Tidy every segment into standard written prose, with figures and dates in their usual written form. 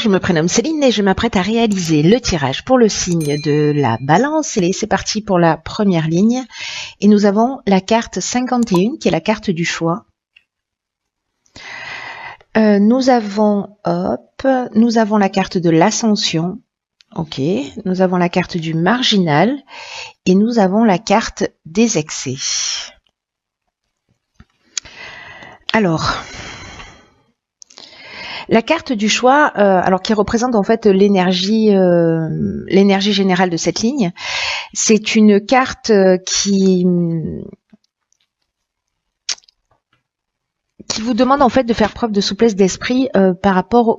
je me prénomme Céline et je m'apprête à réaliser le tirage pour le signe de la Balance. Et c'est parti pour la première ligne. Et nous avons la carte 51 qui est la carte du choix. Nous avons la carte de l'ascension. Ok. Nous avons la carte du marginal et nous avons la carte des excès. Alors, la carte du choix, alors qui représente en fait l'énergie générale de cette ligne, c'est une carte qui vous demande en fait de faire preuve de souplesse d'esprit par rapport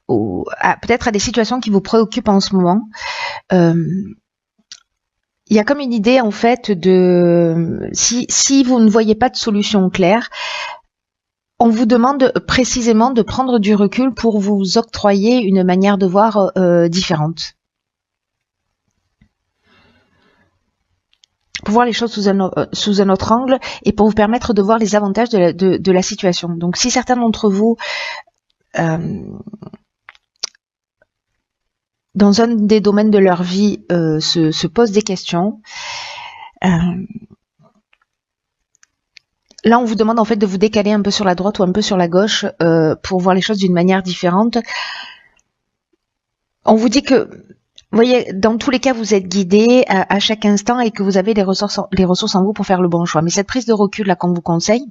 peut-être à des situations qui vous préoccupent en ce moment. Il y a comme une idée en fait de si vous ne voyez pas de solution claire, on vous demande précisément de prendre du recul pour vous octroyer une manière de voir différente. Pour voir les choses sous un autre angle et pour vous permettre de voir les avantages de la situation. Donc si certains d'entre vous, dans un des domaines de leur vie, se posent des questions, là, on vous demande en fait de vous décaler un peu sur la droite ou un peu sur la gauche pour voir les choses d'une manière différente. On vous dit que, vous voyez, dans tous les cas, vous êtes guidé à chaque instant et que vous avez les ressources en vous pour faire le bon choix. Mais cette prise de recul là qu'on vous conseille,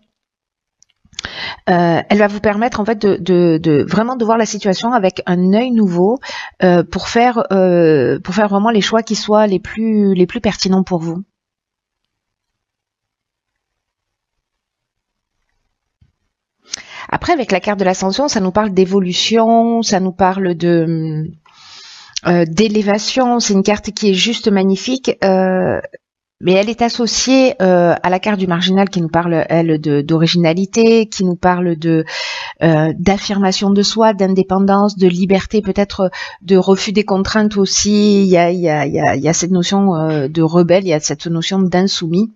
elle va vous permettre en fait de vraiment de voir la situation avec un œil nouveau pour faire vraiment les choix qui soient les plus pertinents pour vous. Après, avec la carte de l'ascension, ça nous parle d'évolution, ça nous parle d'élévation. C'est une carte qui est juste magnifique, mais elle est associée à la carte du marginal qui nous parle, elle, d'originalité, qui nous parle d'affirmation de soi, d'indépendance, de liberté, peut-être de refus des contraintes aussi. Il y a cette notion de rebelle, il y a cette notion d'insoumis.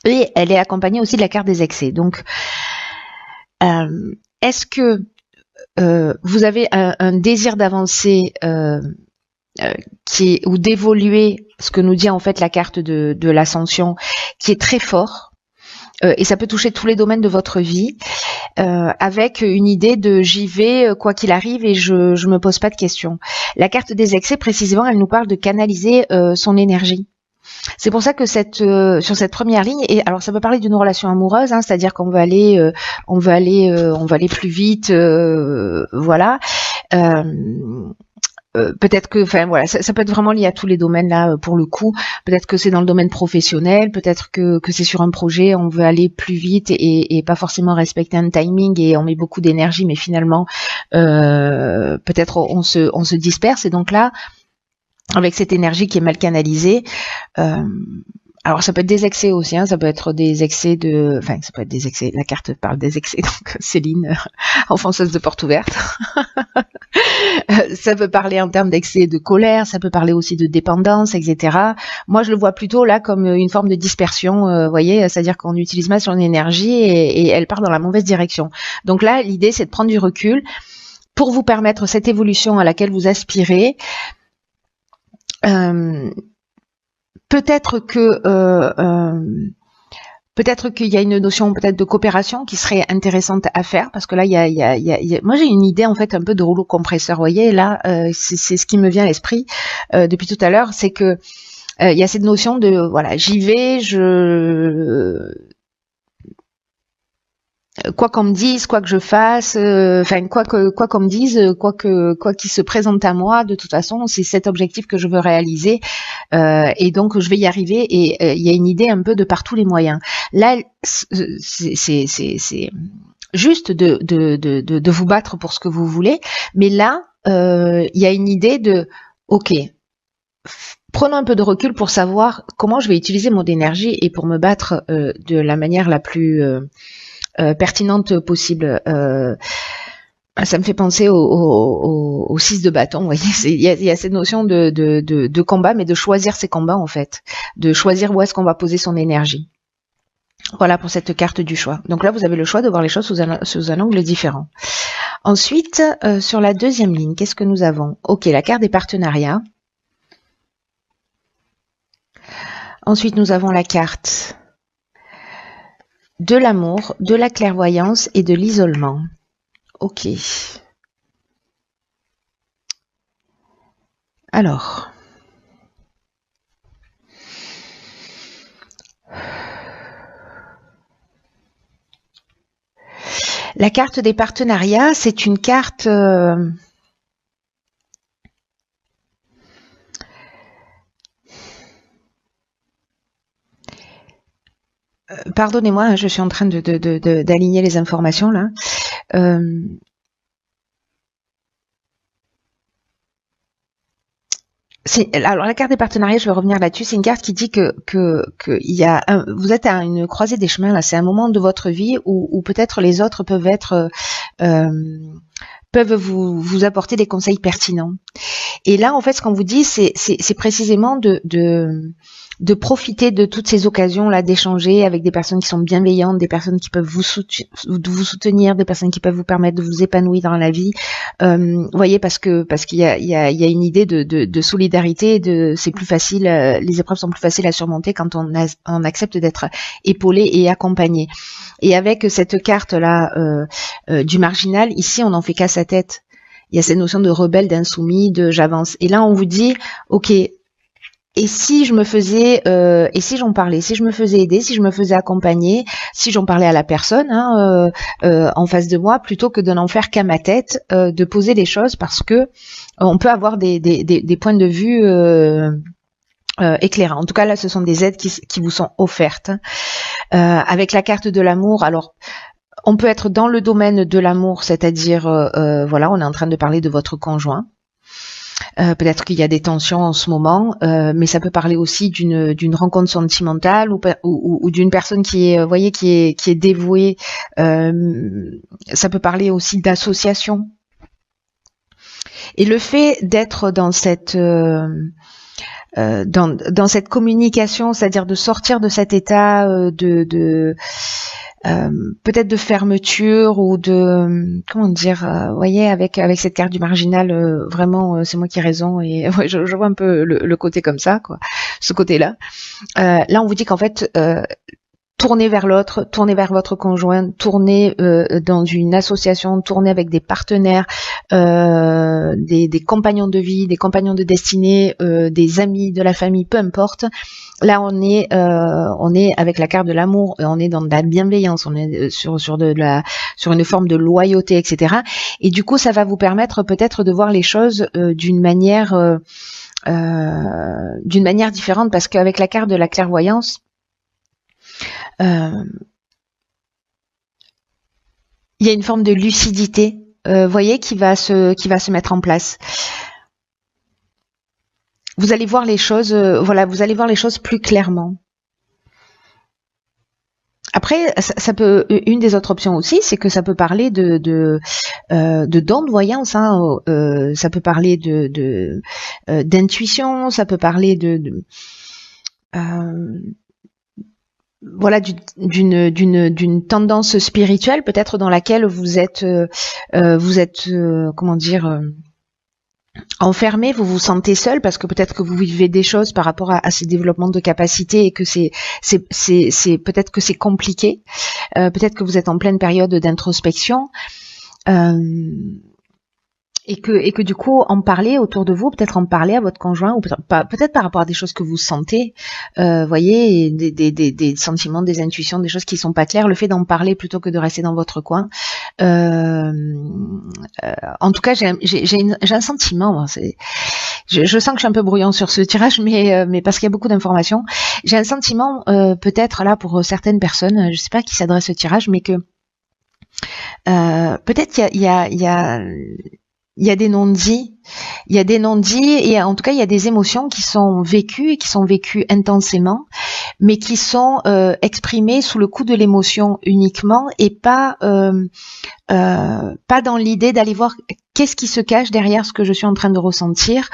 Et elle est accompagnée aussi de la carte des excès. Donc, est-ce que vous avez un désir d'avancer ou d'évoluer, ce que nous dit en fait la carte de l'ascension, qui est très fort, et ça peut toucher tous les domaines de votre vie, avec une idée de j'y vais quoi qu'il arrive et je me pose pas de questions. La carte des excès, précisément, elle nous parle de canaliser son énergie. C'est pour ça que sur cette première ligne, et alors ça peut parler d'une relation amoureuse, hein, c'est-à-dire qu'on va aller plus vite, voilà. Peut-être que, enfin voilà, ça peut être vraiment lié à tous les domaines là pour le coup. Peut-être que c'est dans le domaine professionnel, peut-être que c'est sur un projet, on veut aller plus vite et pas forcément respecter un timing et on met beaucoup d'énergie, mais finalement peut-être on se disperse et donc là, avec cette énergie qui est mal canalisée, alors ça peut être des excès aussi, hein, ça peut être des excès ça peut être des excès, la carte parle des excès, donc Céline, enfonceuse de porte ouverte. Ça peut parler en termes d'excès de colère, ça peut parler aussi de dépendance, etc. Moi, je le vois plutôt là comme une forme de dispersion, vous voyez, c'est-à-dire qu'on utilise mal son énergie et elle part dans la mauvaise direction. Donc là, l'idée, c'est de prendre du recul pour vous permettre cette évolution à laquelle vous aspirez. Peut-être qu'il y a une notion peut-être de coopération qui serait intéressante à faire parce que là moi j'ai une idée en fait un peu de rouleau compresseur, vous voyez là, c'est ce qui me vient à l'esprit depuis tout à l'heure, c'est que il y a cette notion de voilà, j'y vais, quoi qu'on me dise, quoi que je fasse, enfin quoi qu'on me dise, quoi qu'il se présente à moi, de toute façon, c'est cet objectif que je veux réaliser, et donc je vais y arriver. Et il y a une idée un peu de par tous les moyens. Là, c'est juste de vous battre pour ce que vous voulez, mais là, il y a une idée de ok. Prenons un peu de recul pour savoir comment je vais utiliser mon énergie et pour me battre de la manière la plus pertinente possible. Ça me fait penser au 6 de bâton, vous voyez, il y a cette notion de combat, mais de choisir ses combats en fait, de choisir où est-ce qu'on va poser son énergie. Voilà pour cette carte du choix. Donc là, vous avez le choix de voir les choses sous un angle différent. Ensuite, sur la deuxième ligne, qu'est-ce que nous avons? Ok, la carte des partenariats. Ensuite, nous avons la carte de l'amour, de la clairvoyance et de l'isolement. Ok. Alors. La carte des partenariats, c'est une carte... Pardonnez-moi, je suis en train d'aligner les informations là. Alors la carte des partenariats, je vais revenir là-dessus. C'est une carte qui dit que il y a vous êtes à une croisée des chemins là. C'est un moment de votre vie où peut-être les autres peuvent être peuvent vous apporter des conseils pertinents. Et là, en fait, ce qu'on vous dit, c'est précisément de profiter de toutes ces occasions-là, d'échanger avec des personnes qui sont bienveillantes, des personnes qui peuvent vous soutenir, des personnes qui peuvent vous permettre de vous épanouir dans la vie. Vous voyez, parce qu'il y a une idée de solidarité, c'est plus facile, les épreuves sont plus faciles à surmonter quand on accepte d'être épaulé et accompagné. Et avec cette carte-là du marginal, ici, on n'en fait qu'à sa tête. Il y a cette notion de rebelle, d'insoumis, de j'avance. Et là, on vous dit, ok, et si je me faisais, et si j'en parlais, si je me faisais aider, si je me faisais accompagner, si j'en parlais à la personne en face de moi, plutôt que de n'en faire qu'à ma tête, de poser les choses, parce que on peut avoir des points de vue éclairants. En tout cas, là, ce sont des aides qui vous sont offertes. Avec la carte de l'amour, alors on peut être dans le domaine de l'amour, c'est-à-dire, voilà, on est en train de parler de votre conjoint. Peut-être qu'il y a des tensions en ce moment, mais ça peut parler aussi d'une rencontre sentimentale ou d'une personne qui est, voyez, qui est dévouée. Ça peut parler aussi d'association. Et le fait d'être dans cette dans cette communication, c'est-à-dire de sortir de cet état peut-être de fermeture ou de comment dire, voyez, avec cette carte du marginal, vraiment c'est moi qui ai raison, et ouais, je vois un peu le côté comme ça, quoi, ce côté-là. Là, on vous dit qu'en fait, tournez vers l'autre, tournez vers votre conjoint, tournez dans une association, tournez avec des partenaires, des compagnons de vie, des compagnons de destinée, des amis, de la famille, peu importe. Là, on est avec la carte de l'amour, on est dans de la bienveillance, on est sur une forme de loyauté, etc. Et du coup, ça va vous permettre peut-être de voir les choses d'une manière différente, parce qu'avec la carte de la clairvoyance, il y a une forme de lucidité, voyez, qui va se mettre en place. Vous allez voir les choses, voilà, vous allez voir les choses plus clairement. Après, ça peut, une des autres options aussi, c'est que ça peut parler de dons de voyance, hein, ça peut parler d'intuition, ça peut parler voilà, d'une tendance spirituelle peut-être dans laquelle vous êtes comment dire, enfermé, vous vous sentez seul parce que peut-être que vous vivez des choses par rapport à ces développements de capacités et que c'est peut-être que c'est compliqué, peut-être que vous êtes en pleine période d'introspection. Et que du coup en parler autour de vous, peut-être en parler à votre conjoint, ou peut-être par rapport à des choses que vous sentez, voyez, des sentiments, des intuitions, des choses qui sont pas claires, le fait d'en parler plutôt que de rester dans votre coin. En tout cas, j'ai un sentiment, je sens que je suis un peu brouillon sur ce tirage, mais parce qu'il y a beaucoup d'informations, j'ai un sentiment peut-être là pour certaines personnes, je sais pas à qui s'adresse ce tirage, mais que peut-être il y a des non-dits, et en tout cas il y a des émotions qui sont vécues intensément, mais qui sont exprimées sous le coup de l'émotion uniquement, et pas dans l'idée d'aller voir qu'est-ce qui se cache derrière ce que je suis en train de ressentir,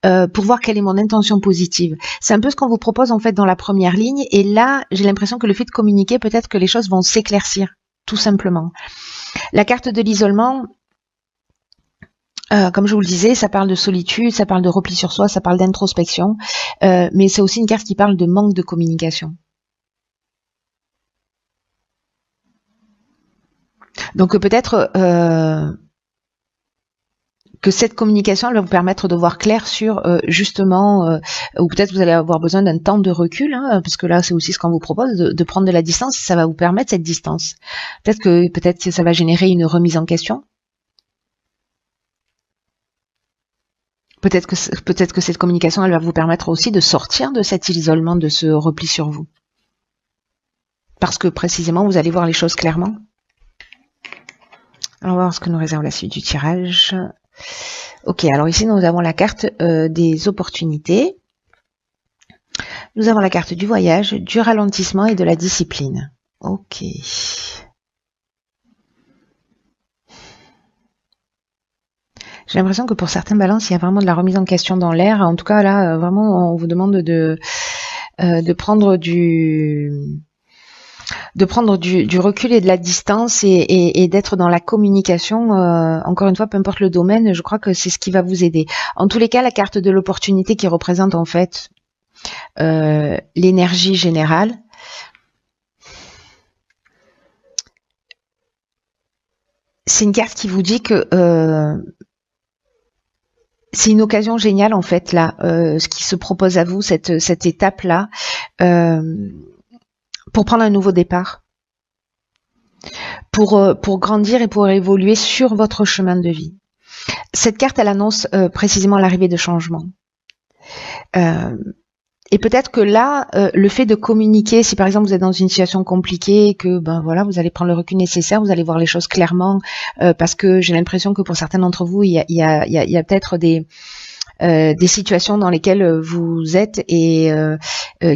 pour voir quelle est mon intention positive. C'est un peu ce qu'on vous propose en fait dans la première ligne, et là j'ai l'impression que le fait de communiquer, peut-être que les choses vont s'éclaircir, tout simplement. La carte de l'isolement, Comme je vous le disais, ça parle de solitude, ça parle de repli sur soi, ça parle d'introspection, mais c'est aussi une carte qui parle de manque de communication. Donc peut-être que cette communication, elle va vous permettre de voir clair sur justement, ou peut-être vous allez avoir besoin d'un temps de recul, hein, parce que là c'est aussi ce qu'on vous propose, de prendre de la distance, ça va vous permettre cette distance. Peut-être que ça va générer une remise en question. Peut-être que cette communication, elle va vous permettre aussi de sortir de cet isolement, de ce repli sur vous. Parce que précisément, vous allez voir les choses clairement. On va voir ce que nous réserve la suite du tirage. Ok, alors ici, nous avons la carte des opportunités. Nous avons la carte du voyage, du ralentissement et de la discipline. Ok. J'ai l'impression que pour certains balances, il y a vraiment de la remise en question dans l'air. En tout cas, là, vraiment, on vous demande de prendre du recul et de la distance et d'être dans la communication. Encore une fois, peu importe le domaine, je crois que c'est ce qui va vous aider. En tous les cas, la carte de l'opportunité qui représente en fait l'énergie générale, c'est une carte qui vous dit que c'est une occasion géniale en fait là, ce qui se propose à vous, cette étape là, pour prendre un nouveau départ, pour grandir et pour évoluer sur votre chemin de vie. Cette carte, elle annonce précisément l'arrivée de changements. Et peut-être que là, le fait de communiquer, si par exemple vous êtes dans une situation compliquée, que ben voilà, vous allez prendre le recul nécessaire, vous allez voir les choses clairement, parce que j'ai l'impression que pour certains d'entre vous, il y a peut-être des situations dans lesquelles vous êtes et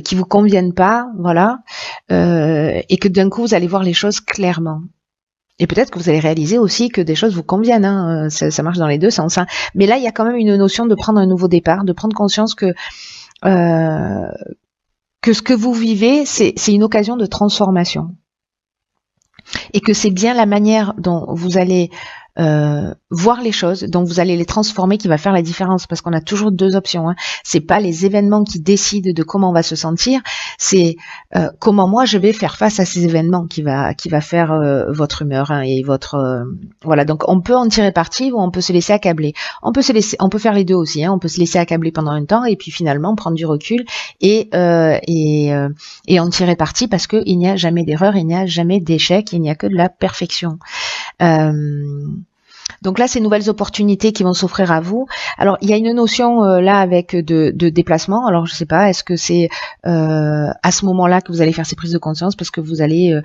qui vous conviennent pas, voilà, et que d'un coup vous allez voir les choses clairement. Et peut-être que vous allez réaliser aussi que des choses vous conviennent, hein, ça marche dans les deux sens. Hein. Mais là, il y a quand même une notion de prendre un nouveau départ, de prendre conscience que ce que vous vivez, c'est une occasion de transformation. Et que c'est bien la manière dont vous allez voir les choses, dont vous allez les transformer qui va faire la différence, parce qu'on a toujours deux options. Hein. C'est pas les événements qui décident de comment on va se sentir, c'est comment moi je vais faire face à ces événements qui va faire votre humeur, hein, et votre voilà. Donc on peut en tirer parti ou on peut se laisser accabler. On peut faire les deux aussi. Hein. On peut se laisser accabler pendant un temps et puis finalement prendre du recul et en tirer parti, parce que il n'y a jamais d'erreur, il n'y a jamais d'échec, il n'y a que de la perfection. Donc là, ces nouvelles opportunités qui vont s'offrir à vous. Alors, il y a une notion là avec de déplacement. Alors, je sais pas, est-ce que c'est à ce moment-là que vous allez faire ces prises de conscience, parce que vous allez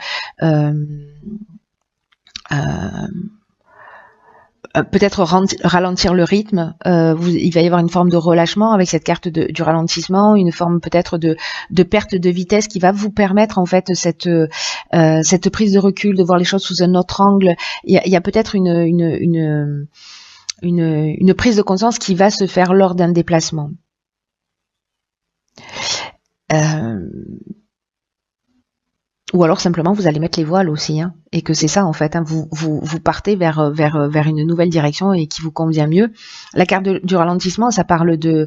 peut-être ralentir le rythme. Il va y avoir une forme de relâchement avec cette carte du ralentissement, une forme peut-être de perte de vitesse qui va vous permettre en fait cette prise de recul, de voir les choses sous un autre angle. Il y a peut-être une prise de conscience qui va se faire lors d'un déplacement. Ou alors simplement vous allez mettre les voiles aussi, hein, et que c'est ça en fait, hein, vous partez vers une nouvelle direction et qui vous convient mieux. La carte du ralentissement, ça parle de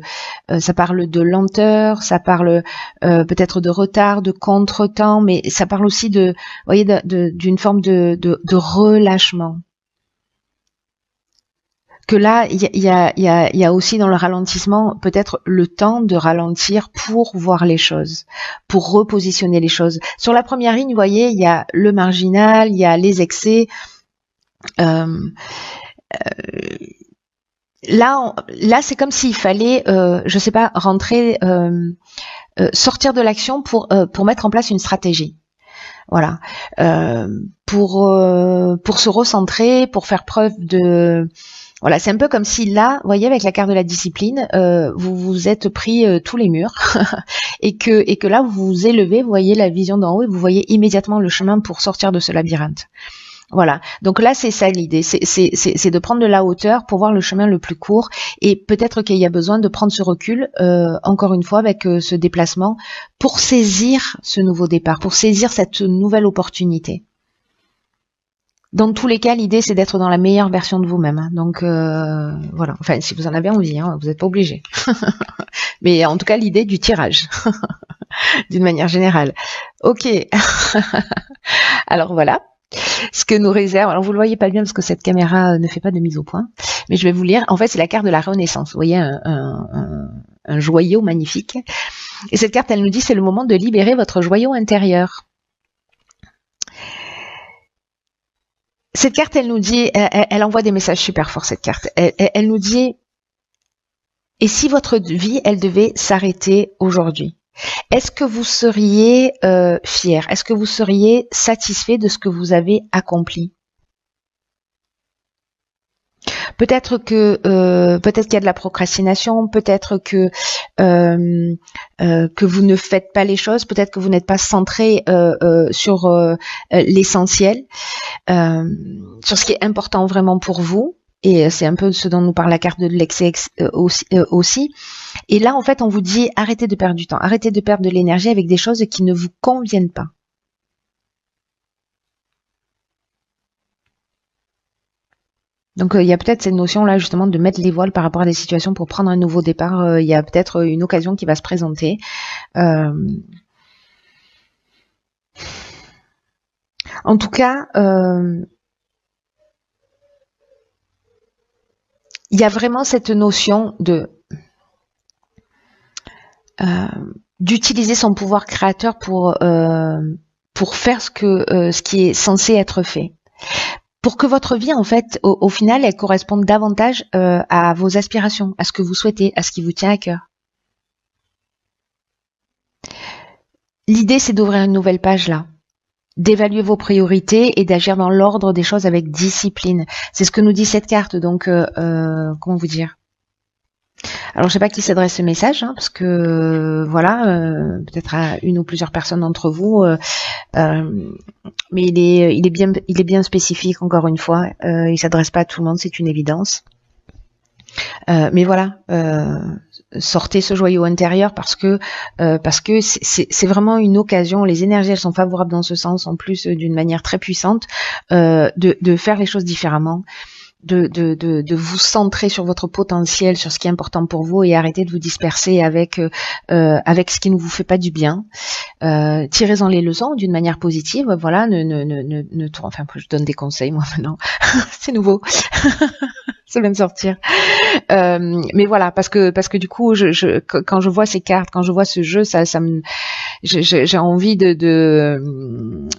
lenteur, ça parle peut-être de retard, de contretemps, mais ça parle aussi de, vous voyez, d'une forme de relâchement. Que là, il y a aussi dans le ralentissement peut-être le temps de ralentir pour voir les choses, pour repositionner les choses. Sur la première ligne, vous voyez, il y a le marginal, il y a les excès. Là, c'est comme s'il fallait, je sais pas, rentrer, sortir de l'action pour mettre en place une stratégie. Voilà, pour se recentrer, pour faire preuve de... Voilà, c'est un peu comme si là, vous voyez, avec la carte de la discipline, vous vous êtes pris tous les murs et que là, vous vous élevez, vous voyez la vision d'en haut et vous voyez immédiatement le chemin pour sortir de ce labyrinthe. Voilà, donc là, c'est ça l'idée, c'est de prendre de la hauteur pour voir le chemin le plus court, et peut-être qu'il y a besoin de prendre ce recul, encore une fois, avec ce déplacement, pour saisir ce nouveau départ, pour saisir cette nouvelle opportunité. Dans tous les cas, l'idée c'est d'être dans la meilleure version de vous-même. Hein. Donc voilà. Enfin, si vous en avez envie, hein, vous n'êtes pas obligé. Mais en tout cas, l'idée du tirage, d'une manière générale. Ok. Alors voilà. Ce que nous réserve. Alors vous le voyez pas bien parce que cette caméra ne fait pas de mise au point. Mais je vais vous lire. En fait, c'est la carte de la Renaissance. Vous voyez un joyau magnifique. Et cette carte, elle nous dit c'est le moment de libérer votre joyau intérieur. Cette carte, elle nous dit, elle envoie des messages super forts, cette carte. Elle nous dit, et si votre vie, elle devait s'arrêter aujourd'hui, est-ce que vous seriez fier? Est-ce que vous seriez satisfait de ce que vous avez accompli? Peut-être qu'il y a de la procrastination, peut-être que vous ne faites pas les choses, peut-être que vous n'êtes pas centré sur l'essentiel, sur ce qui est important vraiment pour vous. Et c'est un peu ce dont nous parle la carte de l'excès aussi. Et là, en fait, on vous dit arrêtez de perdre du temps, arrêtez de perdre de l'énergie avec des choses qui ne vous conviennent pas. Donc il y a peut-être cette notion-là justement de mettre les voiles par rapport à des situations pour prendre un nouveau départ. Il y a peut-être une occasion qui va se présenter. En tout cas, il y a vraiment cette notion de d'utiliser son pouvoir créateur pour faire ce qui est censé être fait. Pour que votre vie, en fait, au final, elle corresponde davantage à vos aspirations, à ce que vous souhaitez, à ce qui vous tient à cœur. L'idée, c'est d'ouvrir une nouvelle page là, d'évaluer vos priorités et d'agir dans l'ordre des choses avec discipline. C'est ce que nous dit cette carte, donc comment vous dire? Alors, je sais pas à qui s'adresse ce message, hein, parce que voilà, peut-être à une ou plusieurs personnes d'entre vous, mais il est bien spécifique. Encore une fois, il s'adresse pas à tout le monde, c'est une évidence. Mais voilà, sortez ce joyau intérieur parce que c'est vraiment une occasion. Les énergies elles sont favorables dans ce sens, en plus d'une manière très puissante, de faire les choses différemment. De vous centrer sur votre potentiel, sur ce qui est important pour vous et arrêter de vous disperser avec ce qui ne vous fait pas du bien. Tirez-en les leçons d'une manière positive. Voilà, enfin, je donne des conseils moi maintenant. C'est nouveau. Ça vient de sortir. Mais voilà, parce que du coup, quand je vois ces cartes, quand je vois ce jeu, j'ai envie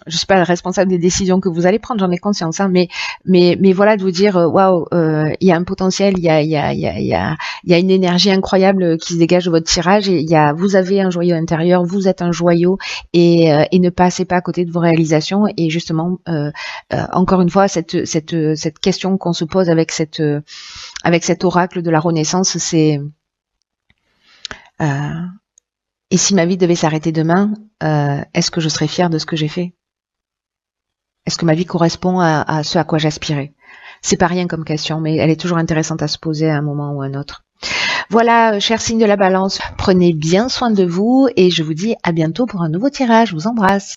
je suis pas le responsable des décisions que vous allez prendre, j'en ai conscience, hein, mais voilà, de vous dire, waouh, il y a un potentiel, il y a une énergie incroyable qui se dégage de votre tirage, et vous avez un joyau intérieur, vous êtes un joyau, et ne passez pas à côté de vos réalisations. Et justement, encore une fois, cette question qu'on se pose avec cet oracle de la Renaissance, c'est et si ma vie devait s'arrêter demain, est-ce que je serais fière de ce que j'ai fait? Est-ce que ma vie correspond à ce à quoi j'aspirais? C'est pas rien comme question, mais elle est toujours intéressante à se poser à un moment ou à un autre. Voilà, chers signes de la Balance, prenez bien soin de vous et je vous dis à bientôt pour un nouveau tirage. Je vous embrasse.